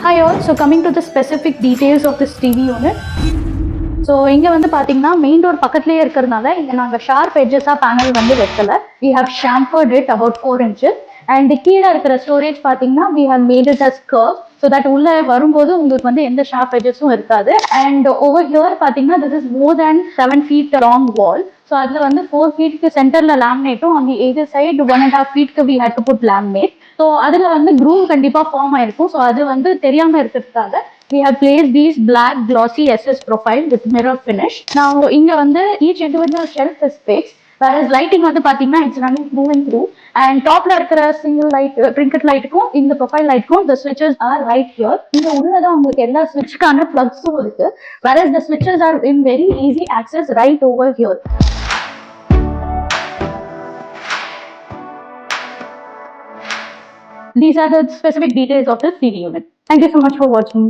Hi all, so coming to the specific details of this TV unit. So இங்கே வந்து பார்த்தீங்கன்னா main door பக்கத்துலேயே இருக்கிறதுனால இங்கே நாங்கள் ஷார்ப் எட்ஜஸாக பேனல் வந்து வைக்கல. We have chamfered it about 4 inches. And கீழே இருக்கிற ஸ்டோரேஜ் பார்த்தீங்கன்னா we have made it as curve so that உள்ள வரும்போது உங்களுக்கு வந்து எந்த ஷார்ப் எட்ஜஸும் இருக்காது. அண்ட் ஓவர் ஹியர் பார்த்தீங்கன்னா this is more than 7 feet long wall. So அதில் வந்து 4 feet சென்டரில் லேமினேட்டும் அங்கே எது side 1.5 feet we had to put laminate. So அதில் வந்து க்ரூவ் கண்டிப்பாக ஃபார்ம் ஆயிருக்கும். ஸோ அது வந்து தெரியாமல் இருக்கிறதுக்காக we have placed these black glossy SS profile with mirror finish. Now இங்க வந்து each individual shelf is fixed, whereas lighting வந்து பாத்தீங்கன்னா it's running through and through. And topல இருக்கிற single light trinket lightக்கும் இந்த profile lightக்கும் the switches are right here. இங்க உள்ளதான் உங்களுக்கு எல்லா switchக்கான plugsம் இருக்கு, whereas the switches are in very easy access right over here. These are the specific details of this TV unit. Thank you so much for watching.